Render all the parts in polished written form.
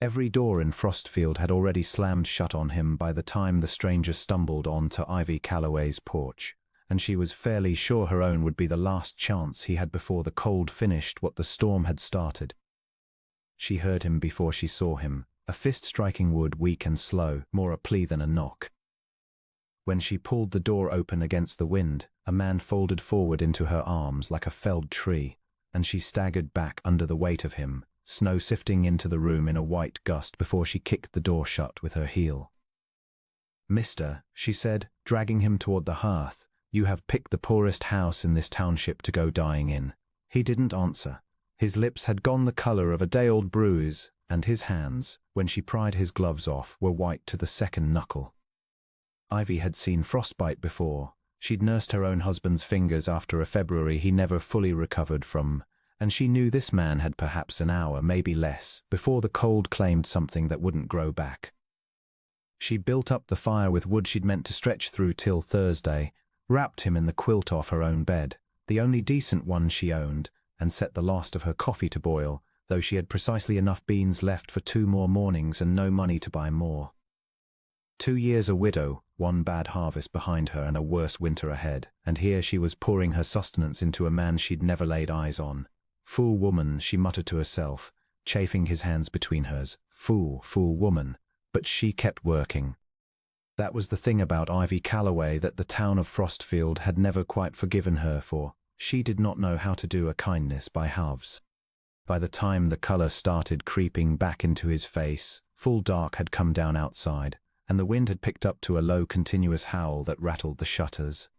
Every door in Frostfield had already slammed shut on him by the time the stranger stumbled onto Ivy Calloway's porch, and she was fairly sure her own would be the last chance he had before the cold finished what the storm had started. She heard him before she saw him, a fist striking wood weak and slow, more a plea than a knock. When she pulled the door open against the wind, a man folded forward into her arms like a felled tree, and she staggered back under the weight of him, snow sifting into the room in a white gust before she kicked the door shut with her heel. "Mister," she said, dragging him toward the hearth, "you have picked the poorest house in this township to go dying in." He didn't answer. His lips had gone the color of a day-old bruise, and his hands, when she pried his gloves off, were white to the second knuckle. Ivy had seen frostbite before. She'd nursed her own husband's fingers after a February he never fully recovered from, and she knew this man had perhaps an hour, maybe less, before the cold claimed something that wouldn't grow back. She built up the fire with wood she'd meant to stretch through till Thursday, wrapped him in the quilt off her own bed, the only decent one she owned, and set the last of her coffee to boil, though she had precisely enough beans left for 2 more mornings and no money to buy more. 2 years a widow, 1 bad harvest behind her and a worse winter ahead, and here she was pouring her sustenance into a man she'd never laid eyes on. "Fool woman," she muttered to herself, chafing his hands between hers. Fool woman. But she kept working. That was the thing about Ivy Calloway that the town of Frostfield had never quite forgiven her for. She did not know how to do a kindness by halves. By the time the color started creeping back into his face, full dark had come down outside, and the wind had picked up to a low continuous howl that rattled the shutters.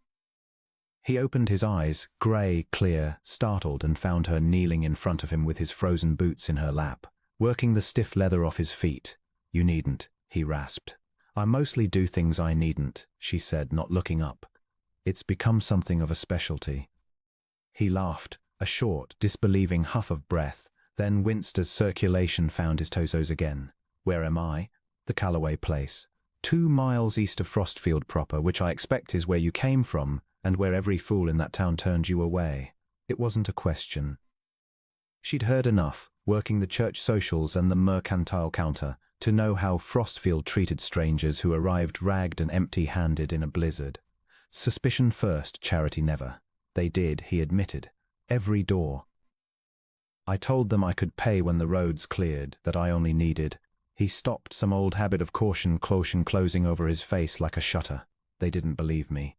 He opened his eyes, grey, clear, startled, and found her kneeling in front of him with his frozen boots in her lap, working the stiff leather off his feet. "You needn't," he rasped. "I mostly do things I needn't," she said, not looking up. "It's become something of a specialty." He laughed, a short, disbelieving huff of breath, then winced as circulation found his torsos again. "Where am I?" "The Calloway place. 2 miles east of Frostfield proper, which I expect is where you came from, and where every fool in that town turned you away." It wasn't a question. She'd heard enough, working the church socials and the mercantile counter, to know how Frostfield treated strangers who arrived ragged and empty-handed in a blizzard. Suspicion first, charity never. They did, he admitted. Every door. "I told them I could pay when the roads cleared, that I only needed." He stopped, some old habit of caution closing over his face like a shutter. "They didn't believe me.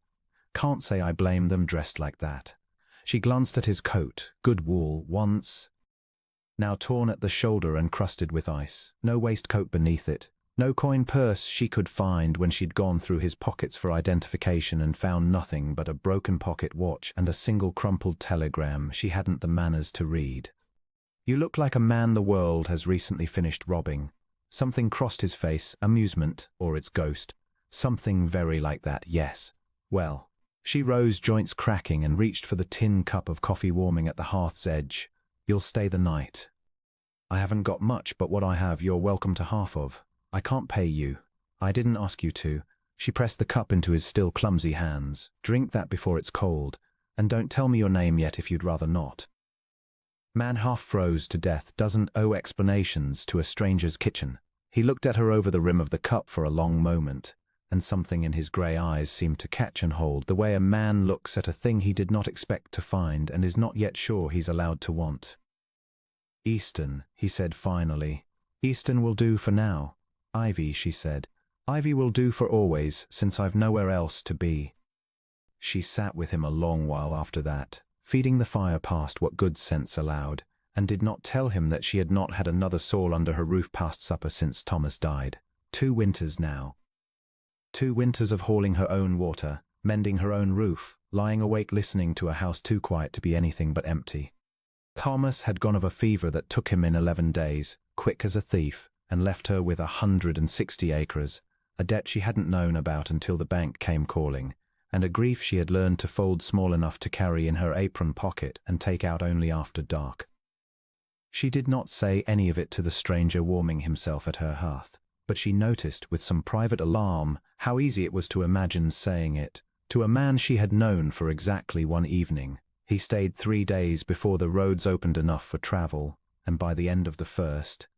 Can't say I blame them dressed like that." She glanced at his coat, good wool, once, now torn at the shoulder and crusted with ice. No waistcoat beneath it. No coin purse she could find when she'd gone through his pockets for identification and found nothing but a broken pocket watch and a single crumpled telegram she hadn't the manners to read. "You look like a man the world has recently finished robbing." Something crossed his face, amusement, or its ghost. Something very like that, yes. Well. She rose, joints cracking, and reached for the tin cup of coffee warming at the hearth's edge. "You'll stay the night." "I haven't got much, but what I have you're welcome to half of. I can't pay you. I didn't ask you to." She pressed the cup into his still clumsy hands. "Drink that before it's cold. And don't tell me your name yet if you'd rather not." Man half froze to death doesn't owe explanations to a stranger's kitchen. He looked at her over the rim of the cup for a long moment, and something in his grey eyes seemed to catch and hold, the way a man looks at a thing he did not expect to find and is not yet sure he's allowed to want. "Easton," he said finally. "Easton will do for now." "Ivy," she said. "Ivy will do for always, since I've nowhere else to be." She sat with him a long while after that, feeding the fire past what good sense allowed, and did not tell him that she had not had another soul under her roof past supper since Thomas died. 2 winters now. 2 winters of hauling her own water, mending her own roof, lying awake listening to a house too quiet to be anything but empty. Thomas had gone of a fever that took him in 11 days, quick as a thief, and left her with 160 acres, a debt she hadn't known about until the bank came calling, and a grief she had learned to fold small enough to carry in her apron pocket and take out only after dark. She did not say any of it to the stranger warming himself at her hearth, but she noticed with some private alarm how easy it was to imagine saying it to a man she had known for exactly 1 evening. He stayed 3 days before the roads opened enough for travel, and by the end of the first,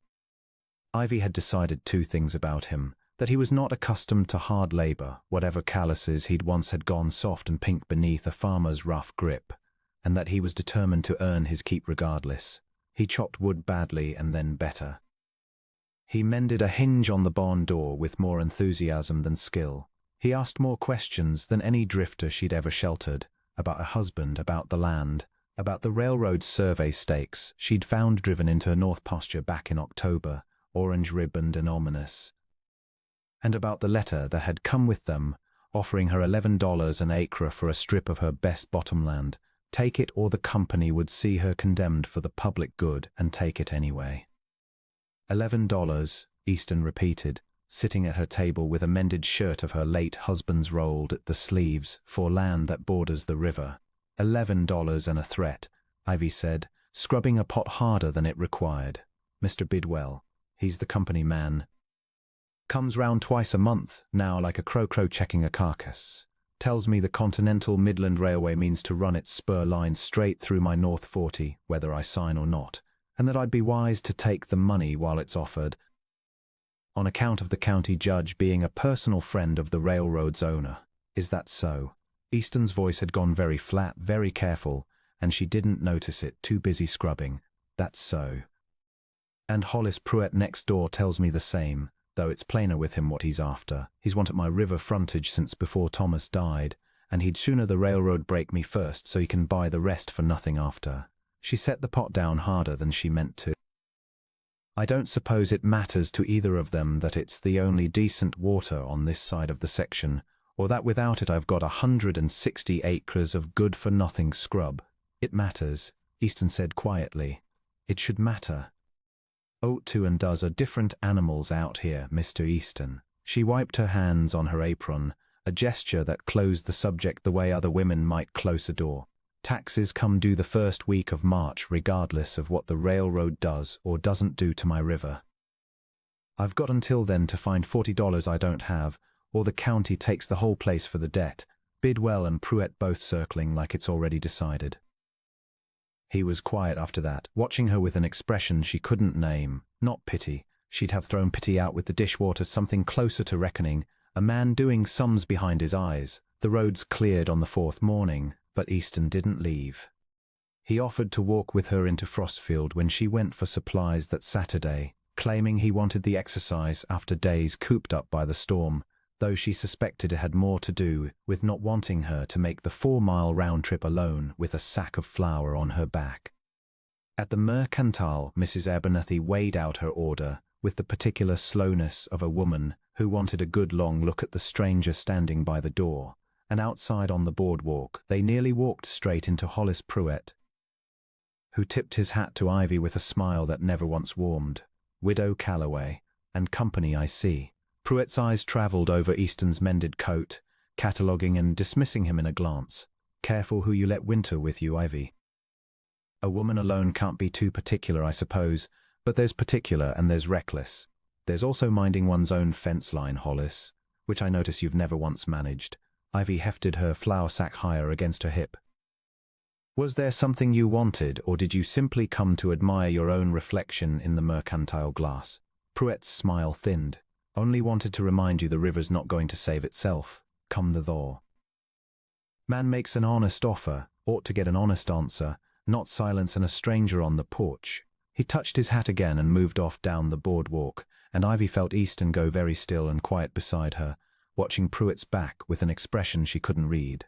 Ivy had decided two things about him: that he was not accustomed to hard labor, whatever calluses he'd once had gone soft and pink beneath a farmer's rough grip, and that he was determined to earn his keep regardless. He chopped wood badly and then better. He mended a hinge on the barn door with more enthusiasm than skill. He asked more questions than any drifter she'd ever sheltered, about her husband, about the land, about the railroad survey stakes she'd found driven into her north pasture back in October, orange-ribboned and ominous, and about the letter that had come with them, offering her $11 an acre for a strip of her best bottomland. Take it, or the company would see her condemned for the public good, and take it anyway. $11, Easton repeated, sitting at her table with a mended shirt of her late husband's rolled at the sleeves, for land that borders the river. $11 and a threat, Ivy said, scrubbing a pot harder than it required. Mr. Bidwell, he's the company man. Comes round twice a month, now, like a crow checking a carcass. Tells me the Continental Midland Railway means to run its spur line straight through my North 40, whether I sign or not, and that I'd be wise to take the money while it's offered, on account of the county judge being a personal friend of the railroad's owner. Is that so? Easton's voice had gone very flat, very careful, and she didn't notice it, too busy scrubbing. That's so. And Hollis Pruett next door tells me the same, though it's plainer with him what he's after. He's wanted my river frontage since before Thomas died, and he'd sooner the railroad break me first so he can buy the rest for nothing after. She set the pot down harder than she meant to. I don't suppose it matters to either of them that it's the only decent water on this side of the section, or that without it I've got 160 acres of good-for-nothing scrub. It matters, Easton said quietly. It should matter. Ought to and does are different animals out here, Mr. Easton. She wiped her hands on her apron, a gesture that closed the subject the way other women might close a door. Taxes come due the first week of March regardless of what the railroad does or doesn't do to my river. I've got until then to find $40 I don't have, or the county takes the whole place for the debt, Bidwell and Pruett both circling like it's already decided. He was quiet after that, watching her with an expression she couldn't name. Not pity. She'd have thrown pity out with the dishwater, something closer to reckoning, a man doing sums behind his eyes. The roads cleared on the fourth morning, but Easton didn't leave. He offered to walk with her into Frostfield when she went for supplies that Saturday, claiming he wanted the exercise after days cooped up by the storm, though she suspected it had more to do with not wanting her to make the 4-mile round trip alone with a sack of flour on her back. At the Mercantile, Mrs. Abernathy weighed out her order with the particular slowness of a woman who wanted a good long look at the stranger standing by the door, and outside on the boardwalk they nearly walked straight into Hollis Pruett, who tipped his hat to Ivy with a smile that never once warmed. Widow Calloway, and company, I see. Pruett's eyes travelled over Easton's mended coat, cataloguing and dismissing him in a glance. Careful who you let winter with you, Ivy. A woman alone can't be too particular, I suppose, but there's particular and there's reckless. There's also minding one's own fence line, Hollis, which I notice you've never once managed. Ivy hefted her flour sack higher against her hip. Was there something you wanted, or did you simply come to admire your own reflection in the mercantile glass? Pruett's smile thinned. Only wanted to remind you the river's not going to save itself, come the thaw. Man makes an honest offer, ought to get an honest answer, not silence and a stranger on the porch. He touched his hat again and moved off down the boardwalk, and Ivy felt Easton go very still and quiet beside her, watching Pruett's back with an expression she couldn't read.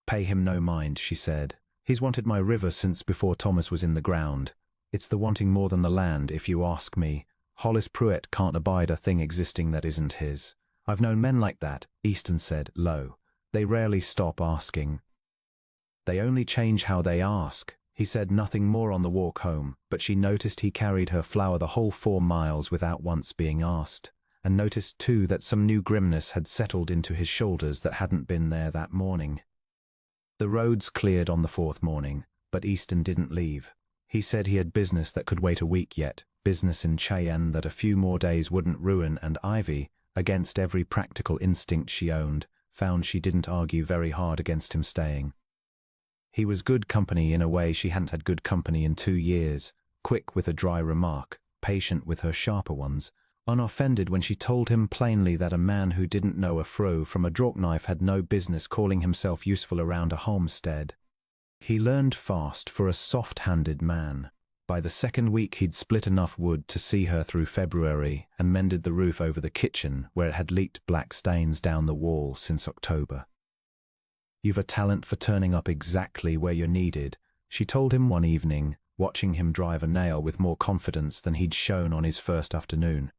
Pay him no mind, she said. He's wanted my river since before Thomas was in the ground. It's the wanting more than the land, if you ask me. Hollis Pruett can't abide a thing existing that isn't his. I've known men like that, Easton said, low. They rarely stop asking. They only change how they ask. He said nothing more on the walk home, but she noticed he carried her flour the whole 4 miles without once being asked, and noticed too that some new grimness had settled into his shoulders that hadn't been there that morning. The roads cleared on the 4th morning, but Easton didn't leave. He said he had business that could wait a week yet, business in Cheyenne that a few more days wouldn't ruin, and Ivy, against every practical instinct she owned, found she didn't argue very hard against him staying. He was good company in a way she hadn't had good company in 2 years, quick with a dry remark, patient with her sharper ones, unoffended when she told him plainly that a man who didn't know a throw from a draw knife had no business calling himself useful around a homestead. He learned fast for a soft-handed man. By the second week he'd split enough wood to see her through February and mended the roof over the kitchen where it had leaked black stains down the wall since October. "You've a talent for turning up exactly where you're needed," she told him one evening, watching him drive a nail with more confidence than he'd shown on his first afternoon.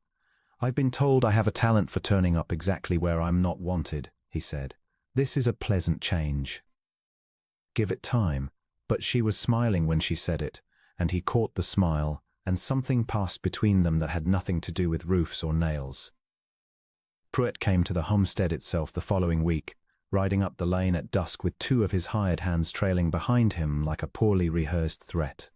"I've been told I have a talent for turning up exactly where I'm not wanted," he said. "This is a pleasant change." Give it time, but she was smiling when she said it, and he caught the smile, and something passed between them that had nothing to do with roofs or nails. Pruitt came to the homestead itself the following week, riding up the lane at dusk with two of his hired hands trailing behind him like a poorly rehearsed threat.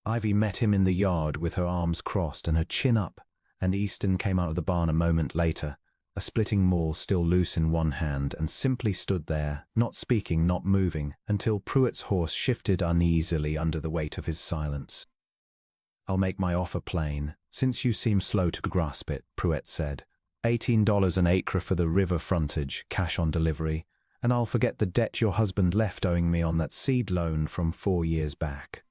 Ivy met him in the yard with her arms crossed and her chin up, and Easton came out of the barn a moment later, a splitting maul still loose in one hand, and simply stood there, not speaking, not moving, until Pruitt's horse shifted uneasily under the weight of his silence. "I'll make my offer plain, since you seem slow to grasp it," Pruitt said. $18 an acre for the river frontage, cash on delivery, and I'll forget the debt your husband left owing me on that seed loan from 4 years back.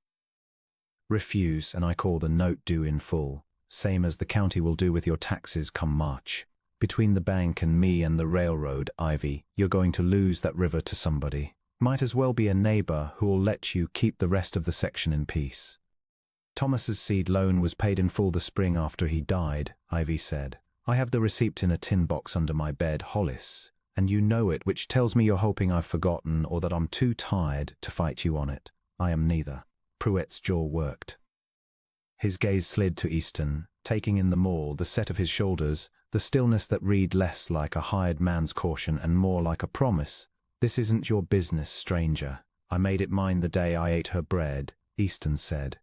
Refuse, and I call the note due in full, same as the county will do with your taxes come March. Between the bank and me and the railroad, Ivy, you're going to lose that river to somebody. Might as well be a neighbor who'll let you keep the rest of the section in peace." "Thomas's seed loan was paid in full the spring after he died," Ivy said. "I have the receipt in a tin box under my bed, Hollis, and you know it, which tells me you're hoping I've forgotten or that I'm too tired to fight you on it. I am neither." Pruitt's jaw worked. His gaze slid to Easton, taking in the maul, the set of his shoulders, the stillness that read less like a hired man's caution and more like a promise. "This isn't your business, stranger. I made it mine the day I ate her bread," Easton said.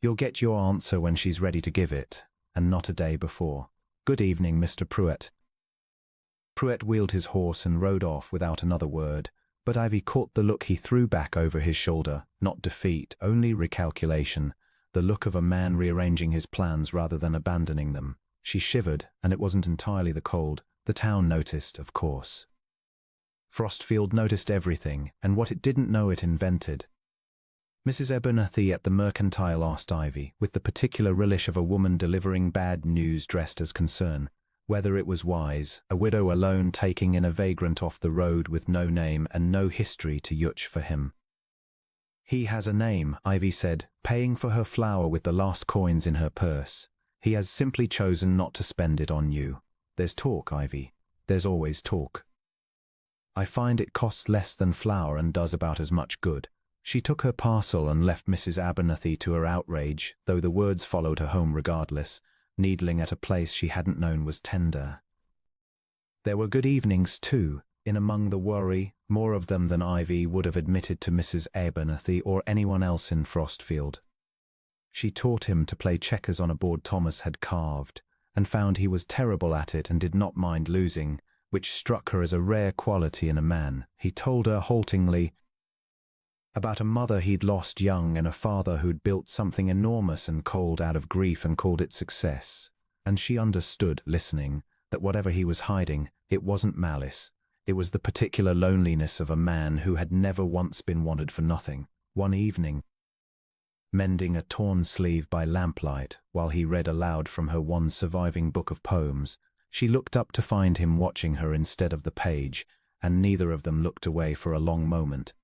"You'll get your answer when she's ready to give it, and not a day before. Good evening, Mr. Pruitt." Pruitt wheeled his horse and rode off without another word, but Ivy caught the look he threw back over his shoulder, not defeat, only recalculation, the look of a man rearranging his plans rather than abandoning them. She shivered, and it wasn't entirely the cold. The town noticed, of course. Frostfield noticed everything, and what it didn't know it invented. Mrs. Abernathy at the Mercantile asked Ivy, with the particular relish of a woman delivering bad news dressed as concern, whether it was wise, a widow alone taking in a vagrant off the road with no name and no history to yutch for him. "He has a name," Ivy said, paying for her flour with the last coins in her purse. "He has simply chosen not to spend it on you. There's talk, Ivy. There's always talk. I find it costs less than flour and does about as much good." She took her parcel and left Mrs. Abernathy to her outrage, though the words followed her home regardless, needling at a place she hadn't known was tender. There were good evenings, too, in among the worry, more of them than Ivy would have admitted to Mrs. Abernathy or anyone else in Frostfield. She taught him to play checkers on a board Thomas had carved, and found he was terrible at it and did not mind losing, which struck her as a rare quality in a man. He told her haltingly about a mother he'd lost young and a father who'd built something enormous and cold out of grief and called it success. And she understood, listening, that whatever he was hiding, it wasn't malice. It was the particular loneliness of a man who had never once been wanted for nothing. One evening, mending a torn sleeve by lamplight, while he read aloud from her one surviving book of poems, she looked up to find him watching her instead of the page, and neither of them looked away for a long moment.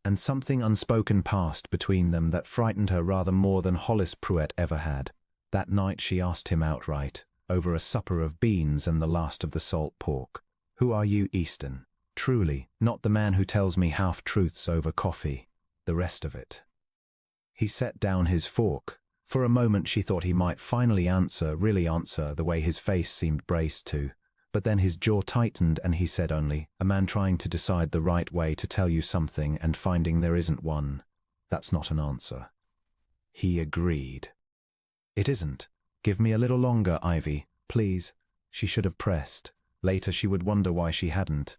And something unspoken passed between them that frightened her rather more than Hollis Pruitt ever had. That night she asked him outright, over a supper of beans and the last of the salt pork, "Who are you, Easton? Truly, not the man who tells me half-truths over coffee, the rest of it." He set down his fork. For a moment she thought he might finally answer, really answer, the way his face seemed braced to. But then his jaw tightened and he said only, "A man trying to decide the right way to tell you something and finding there isn't one. That's not an answer." He agreed. "It isn't. Give me a little longer, Ivy, please." She should have pressed. Later she would wonder why she hadn't.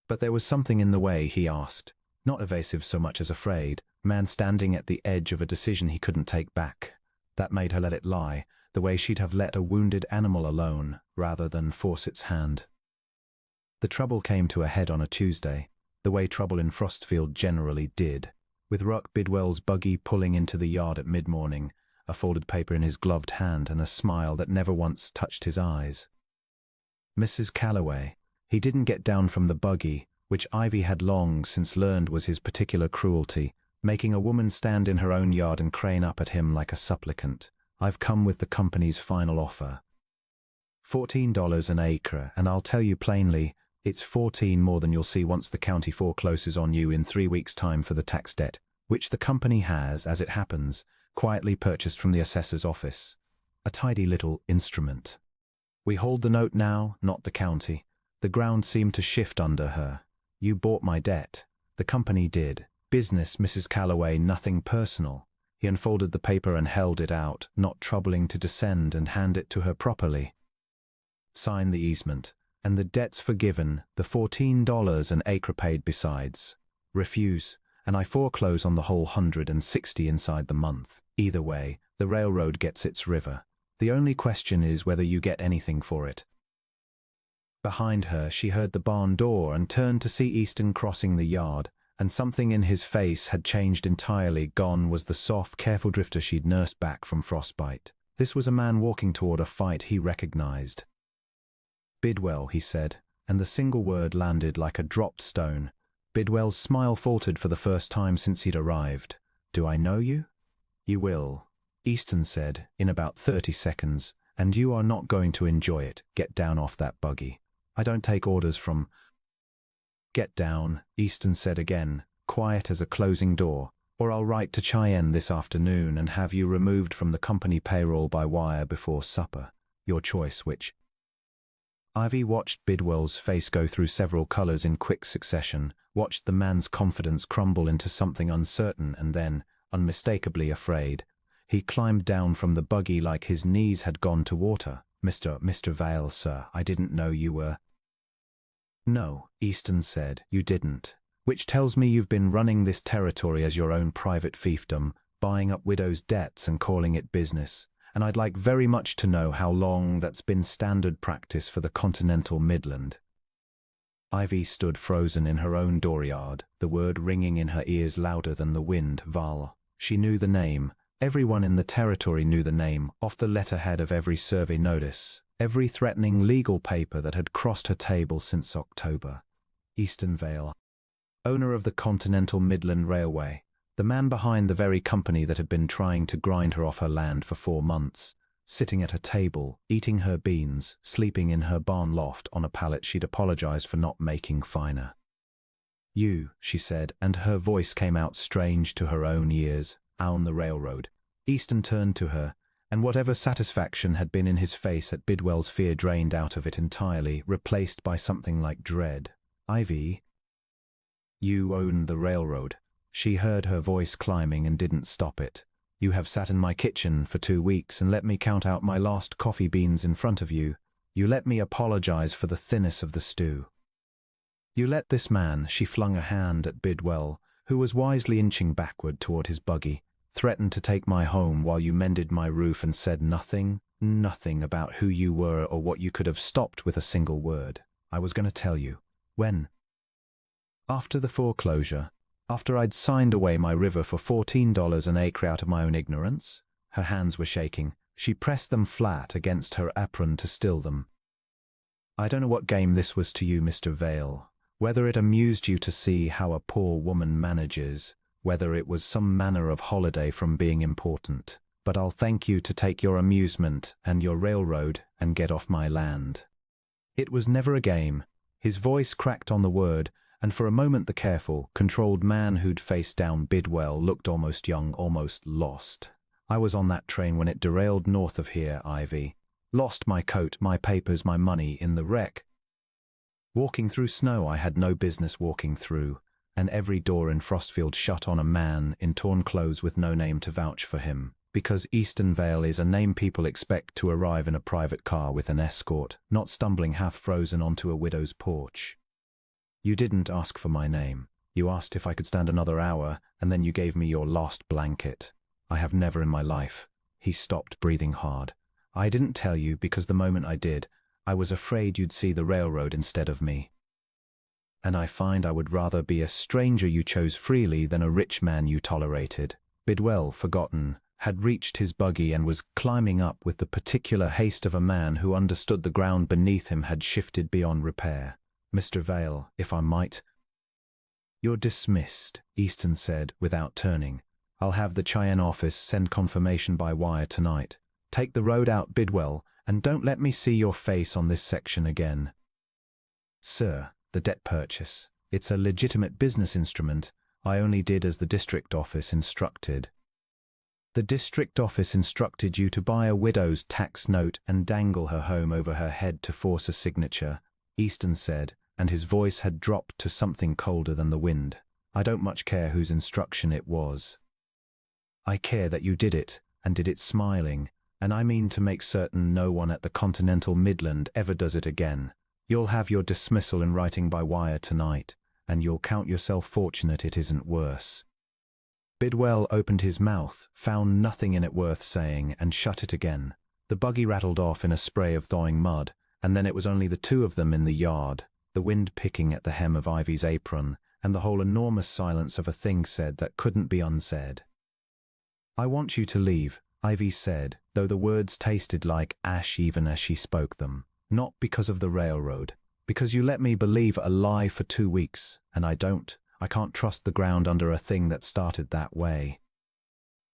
But there was something in the way he asked, not evasive so much as afraid, Man standing at the edge of a decision he couldn't take back. That made her let it lie, the way she'd have let a wounded animal alone, rather than force its hand. The trouble came to a head on a Tuesday, the way trouble in Frostfield generally did, with Ruck Bidwell's buggy pulling into the yard at mid-morning, a folded paper in his gloved hand and a smile that never once touched his eyes. Mrs. Calloway. He didn't get down from the buggy, which Ivy had long since learned was his particular cruelty, making a woman stand in her own yard and crane up at him like a supplicant. I've come with the company's final offer. $14 an acre, and I'll tell you plainly, it's 14 more than you'll see once the county forecloses on you in 3 weeks' time for the tax debt, which the company has, as it happens, quietly purchased from the assessor's office. A tidy little instrument. We hold the note now, not the county. The ground seemed to shift under her. You bought my debt. The company did. Business, Mrs. Calloway, nothing personal. He unfolded the paper and held it out, not troubling to descend and hand it to her properly. Sign the easement, and the debt's forgiven, the $14 an acre paid besides. Refuse, and I foreclose on the whole 160 inside the month. Either way, the railroad gets its river. The only question is whether you get anything for it. Behind her, she heard the barn door and turned to see Easton crossing the yard, and something in his face had changed entirely. Gone was the soft, careful drifter she'd nursed back from frostbite. This was a man walking toward a fight he recognized. Bidwell, he said, and the single word landed like a dropped stone. Bidwell's smile faltered for the first time since he'd arrived. Do I know you? You will, Easton said, in about 30 seconds, and you are not going to enjoy it. Get down off that buggy. I don't take orders from... Get down, Easton said again, quiet as a closing door, or I'll write to Cheyenne this afternoon and have you removed from the company payroll by wire before supper. Your choice, which... Ivy watched Bidwell's face go through several colors in quick succession, watched the man's confidence crumble into something uncertain and then, unmistakably afraid. He climbed down from the buggy like his knees had gone to water. Mr. Vale, sir, I didn't know you were... No, Easton said, you didn't. Which tells me you've been running this territory as your own private fiefdom, buying up widows' debts and calling it business. And I'd like very much to know how long that's been standard practice for the continental Midland. Ivy stood frozen in her own dooryard, the word ringing in her ears louder than the wind. Val. She knew the name. Everyone in the territory knew the name, off the letterhead of every survey notice, every threatening legal paper that had crossed her table since October. Easton Vale, owner of the Continental Midland Railway, the man behind the very company that had been trying to grind her off her land for 4 months, sitting at a table, eating her beans, sleeping in her barn loft on a pallet she'd apologized for not making finer. You, she said, and her voice came out strange to her own ears, on the railroad. Easton turned to her, and whatever satisfaction had been in his face at Bidwell's fear drained out of it entirely, replaced by something like dread. Ivy? You own the railroad. She heard her voice climbing and didn't stop it. You have sat in my kitchen for 2 weeks and let me count out my last coffee beans in front of you. You let me apologize for the thinness of the stew. You let this man, she flung a hand at Bidwell, who was wisely inching backward toward his buggy, threaten to take my home while you mended my roof and said nothing about who you were or what you could have stopped with a single word. I was going to tell you. When? After the foreclosure. After I'd signed away my river for $14 an acre out of my own ignorance. Her hands were shaking. She pressed them flat against her apron to still them. I don't know what game this was to you, Mr. Vale. Whether it amused you to see how a poor woman manages, whether it was some manner of holiday from being important. But I'll thank you to take your amusement and your railroad and get off my land. It was never a game. His voice cracked on the word, and for a moment the careful, controlled man who'd faced down Bidwell looked almost young, almost lost. I was on that train when it derailed north of here, Ivy. Lost my coat, my papers, my money in the wreck. Walking through snow I had no business walking through, and every door in Frostfield shut on a man in torn clothes with no name to vouch for him, because Easton Vale is a name people expect to arrive in a private car with an escort, not stumbling half-frozen onto a widow's porch. You didn't ask for my name. You asked if I could stand another hour, and then you gave me your last blanket. I have never in my life. He stopped, breathing hard. I didn't tell you because the moment I did, I was afraid you'd see the railroad instead of me. And I find I would rather be a stranger you chose freely than a rich man you tolerated. Bidwell, forgotten, had reached his buggy and was climbing up with the particular haste of a man who understood the ground beneath him had shifted beyond repair. Mr. Vale, if I might. You're dismissed, Easton said, without turning. I'll have the Cheyenne office send confirmation by wire tonight. Take the road out, Bidwell, and don't let me see your face on this section again. Sir, the debt purchase. It's a legitimate business instrument. I only did as the district office instructed. The district office instructed you to buy a widow's tax note and dangle her home over her head to force a signature, Easton said, and his voice had dropped to something colder than the wind. I don't much care whose instruction it was. I care that you did it, and did it smiling, and I mean to make certain no one at the Continental Midland ever does it again. You'll have your dismissal in writing by wire tonight, and you'll count yourself fortunate it isn't worse. Bidwell opened his mouth, found nothing in it worth saying, and shut it again. The buggy rattled off in a spray of thawing mud, and then it was only the two of them in the yard, the wind picking at the hem of Ivy's apron, and the whole enormous silence of a thing said that couldn't be unsaid. I want you to leave, Ivy said, though the words tasted like ash even as she spoke them. Not because of the railroad. Because you let me believe a lie for 2 weeks, and I don't. I can't trust the ground under a thing that started that way.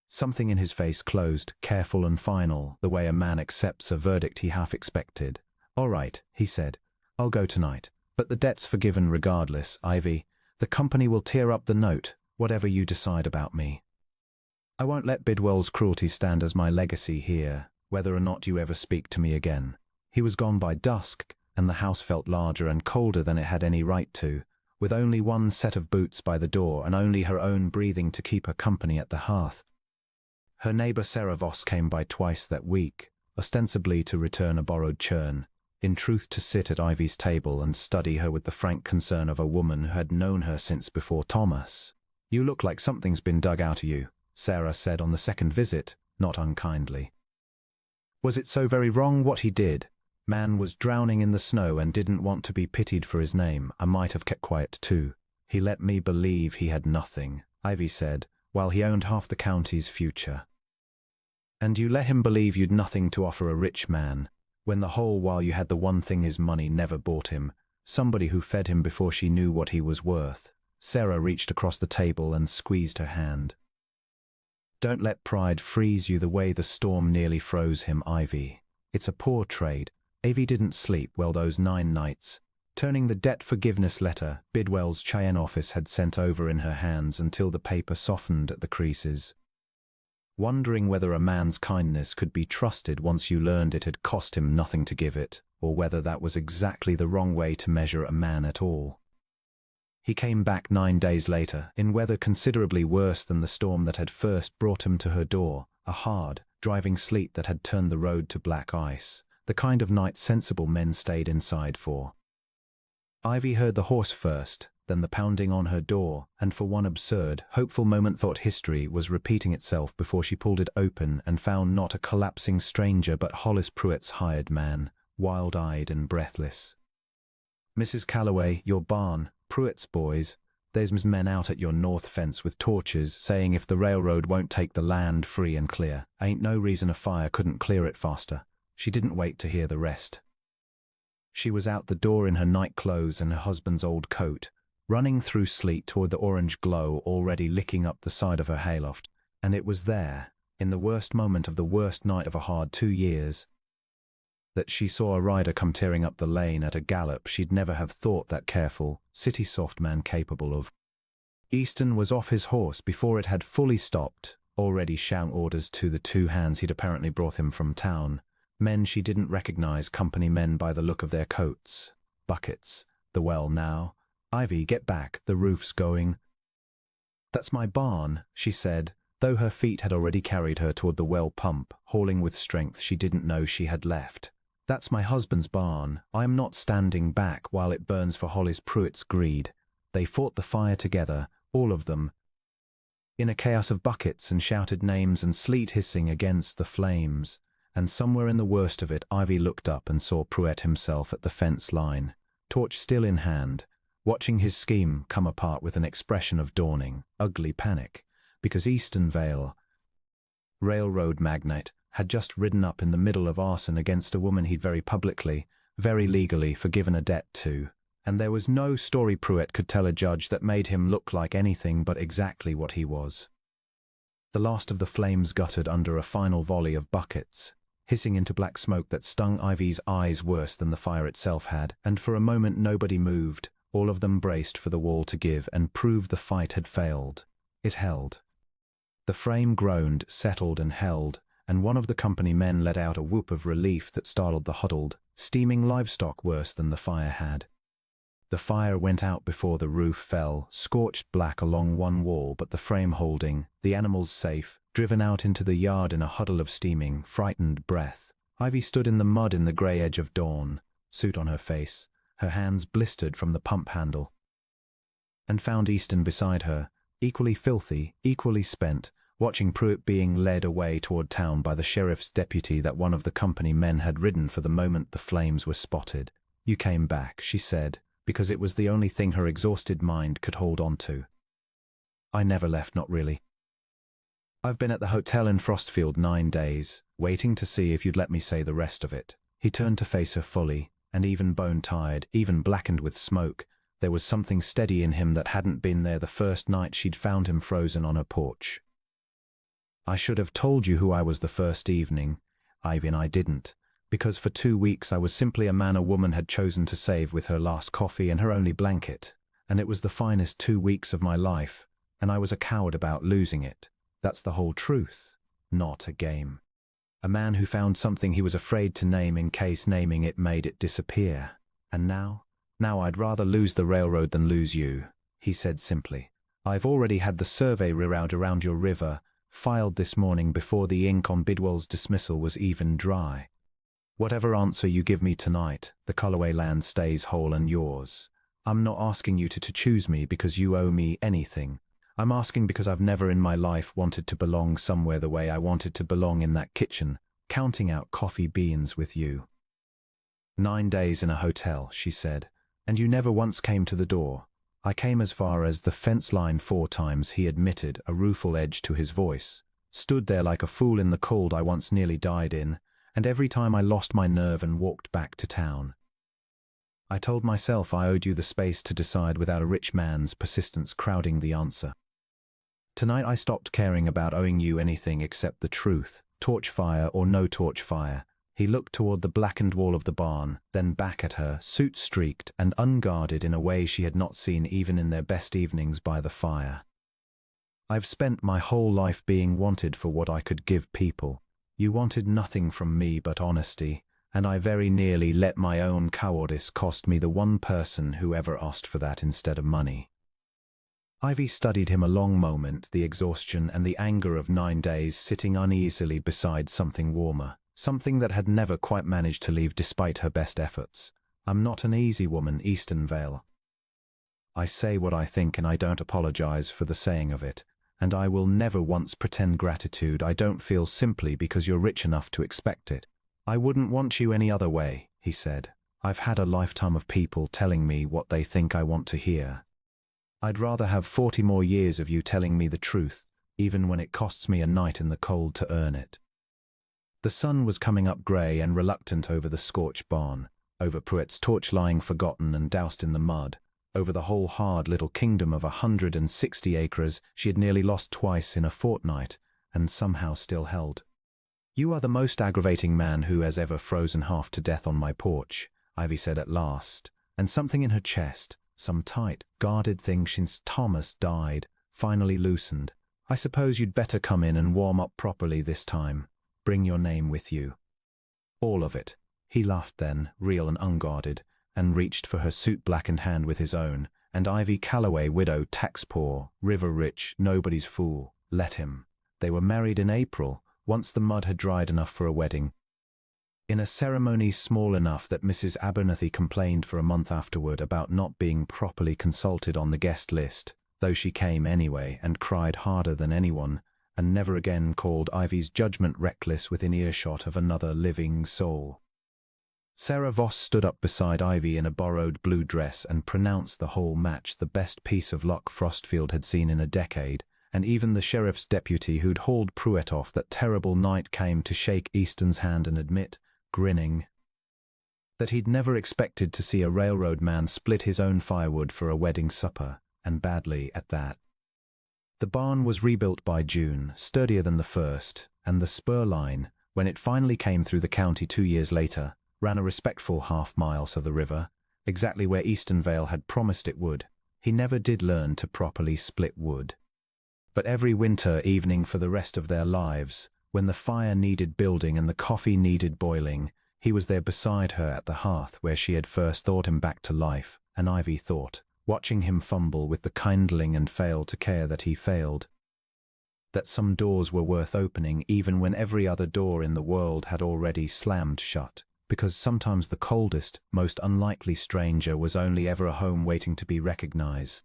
Something in his face closed, careful and final, the way a man accepts a verdict he half expected. All right, he said. I'll go tonight. But the debt's forgiven regardless, Ivy. The company will tear up the note, whatever you decide about me. I won't let Bidwell's cruelty stand as my legacy here, whether or not you ever speak to me again. He was gone by dusk, and the house felt larger and colder than it had any right to, with only one set of boots by the door and only her own breathing to keep her company at the hearth. Her neighbour Sarah Voss came by twice that week, ostensibly to return a borrowed churn, in truth to sit at Ivy's table and study her with the frank concern of a woman who had known her since before Thomas. You look like something's been dug out of you, Sarah said on the second visit, not unkindly. Was it so very wrong what he did? Man was drowning in the snow and didn't want to be pitied for his name. I might have kept quiet too. He let me believe he had nothing, Ivy said, while he owned half the county's future. And you let him believe you'd nothing to offer a rich man, when the whole while you had the one thing his money never bought him, somebody who fed him before she knew what he was worth. Sarah reached across the table and squeezed her hand. Don't let pride freeze you the way the storm nearly froze him, Ivy. It's a poor trade. Ivy didn't sleep well those 9 nights, turning the debt forgiveness letter Bidwell's Cheyenne office had sent over in her hands until the paper softened at the creases. Wondering whether a man's kindness could be trusted once you learned it had cost him nothing to give it, or whether that was exactly the wrong way to measure a man at all. He came back 9 days later, in weather considerably worse than the storm that had first brought him to her door, a hard, driving sleet that had turned the road to black ice. The kind of night sensible men stayed inside for. Ivy heard the horse first, then the pounding on her door, and for one absurd, hopeful moment thought history was repeating itself before she pulled it open and found not a collapsing stranger but Hollis Pruitt's hired man, wild-eyed and breathless. Mrs. Calloway, your barn, Pruitt's boys, there's men out at your north fence with torches saying if the railroad won't take the land free and clear, ain't no reason a fire couldn't clear it faster. She didn't wait to hear the rest. She was out the door in her night clothes and her husband's old coat, running through sleet toward the orange glow already licking up the side of her hayloft, and it was there, in the worst moment of the worst night of a hard 2 years, that she saw a rider come tearing up the lane at a gallop she'd never have thought that careful, city-soft man capable of. Easton was off his horse before it had fully stopped, already shouting orders to the 2 hands he'd apparently brought him from town. Men she didn't recognize, company men by the look of their coats. Buckets. The well now. Ivy, get back, the roof's going. That's my barn, she said, though her feet had already carried her toward the well pump, hauling with strength she didn't know she had left. That's my husband's barn. I am not standing back while it burns for Hollis Pruitt's greed. They fought the fire together, all of them, in a chaos of buckets and shouted names and sleet hissing against the flames. And somewhere in the worst of it, Ivy looked up and saw Pruett himself at the fence line, torch still in hand, watching his scheme come apart with an expression of dawning, ugly panic, because Eastern Vale, railroad magnate, had just ridden up in the middle of arson against a woman he'd very publicly, very legally forgiven a debt to. And there was no story Pruett could tell a judge that made him look like anything but exactly what he was. The last of the flames guttered under a final volley of buckets, hissing into black smoke that stung Ivy's eyes worse than the fire itself had, and for a moment nobody moved, all of them braced for the wall to give and prove the fight had failed. It held. The frame groaned, settled and held, and one of the company men let out a whoop of relief that startled the huddled, steaming livestock worse than the fire had. The fire went out before the roof fell, scorched black along one wall, but the frame holding, the animals safe, driven out into the yard in a huddle of steaming, frightened breath. Ivy stood in the mud in the grey edge of dawn, soot on her face, her hands blistered from the pump handle, and found Easton beside her, equally filthy, equally spent, watching Pruett being led away toward town by the sheriff's deputy that one of the company men had ridden for the moment the flames were spotted. "You came back," she said, because it was the only thing her exhausted mind could hold on to. "I never left, not really. I've been at the hotel in Frostfield 9 days, waiting to see if you'd let me say the rest of it." He turned to face her fully, and even bone-tired, even blackened with smoke, there was something steady in him that hadn't been there the first night she'd found him frozen on her porch. "I should have told you who I was the first evening, Ivy, and I didn't. Because for 2 weeks I was simply a man a woman had chosen to save with her last coffee and her only blanket, and it was the finest 2 weeks of my life, and I was a coward about losing it. That's the whole truth, not a game. A man who found something he was afraid to name in case naming it made it disappear. And now I'd rather lose the railroad than lose you," he said simply. "I've already had the survey reroute around your river, filed this morning before the ink on Bidwell's dismissal was even dry. Whatever answer you give me tonight, the Callaway land stays whole and yours. I'm not asking you to choose me because you owe me anything. I'm asking because I've never in my life wanted to belong somewhere the way I wanted to belong in that kitchen, counting out coffee beans with you." 9 days in a hotel," she said, "and you never once came to the door." "I came as far as the fence line 4 times," he admitted, a rueful edge to his voice. "Stood there like a fool in the cold I once nearly died in, and every time I lost my nerve and walked back to town. I told myself I owed you the space to decide without a rich man's persistence crowding the answer. Tonight I stopped caring about owing you anything except the truth, torch fire or no torch fire." He looked toward the blackened wall of the barn, then back at her, soot-streaked and unguarded in a way she had not seen even in their best evenings by the fire. "I've spent my whole life being wanted for what I could give people. You wanted nothing from me but honesty, and I very nearly let my own cowardice cost me the one person who ever asked for that instead of money." Ivy studied him a long moment, the exhaustion and the anger of 9 days sitting uneasily beside something warmer, something that had never quite managed to leave despite her best efforts. "I'm not an easy woman, Eastern Vale. I say what I think and I don't apologize for the saying of it. And I will never once pretend gratitude I don't feel simply because you're rich enough to expect it. I wouldn't want you any other way," he said. "I've had a lifetime of people telling me what they think I want to hear. I'd rather have 40 more years of you telling me the truth, even when it costs me a night in the cold to earn it." The sun was coming up grey and reluctant over the scorched barn, over Pruett's torch lying forgotten and doused in the mud, over the whole hard little kingdom of 160 acres she had nearly lost twice in a fortnight, and somehow still held. "You are the most aggravating man who has ever frozen half to death on my porch," Ivy said at last, and something in her chest, some tight, guarded thing since Thomas died, finally loosened. "I suppose you'd better come in and warm up properly this time. Bring your name with you. All of it." He laughed then, real and unguarded, and reached for her soot-blackened hand with his own, and Ivy Callaway, widow, tax-poor, river-rich, nobody's fool, let him. They were married in April, once the mud had dried enough for a wedding. In a ceremony small enough that Mrs. Abernathy complained for a month afterward about not being properly consulted on the guest list, though she came anyway and cried harder than anyone, and never again called Ivy's judgment reckless within earshot of another living soul. Sarah Voss stood up beside Ivy in a borrowed blue dress and pronounced the whole match the best piece of luck Frostfield had seen in a decade, and even the sheriff's deputy who'd hauled Pruitt off that terrible night came to shake Easton's hand and admit, grinning, that he'd never expected to see a railroad man split his own firewood for a wedding supper, and badly at that. The barn was rebuilt by June, sturdier than the first, and the spur line, when it finally came through the county 2 years later, ran a respectful half-mile of the river, exactly where Eastonvale had promised it would. He never did learn to properly split wood. But every winter evening for the rest of their lives, when the fire needed building and the coffee needed boiling, he was there beside her at the hearth where she had first thought him back to life, and Ivy thought, watching him fumble with the kindling and fail to care that he failed, that some doors were worth opening even when every other door in the world had already slammed shut, because sometimes the coldest, most unlikely stranger was only ever a home waiting to be recognized.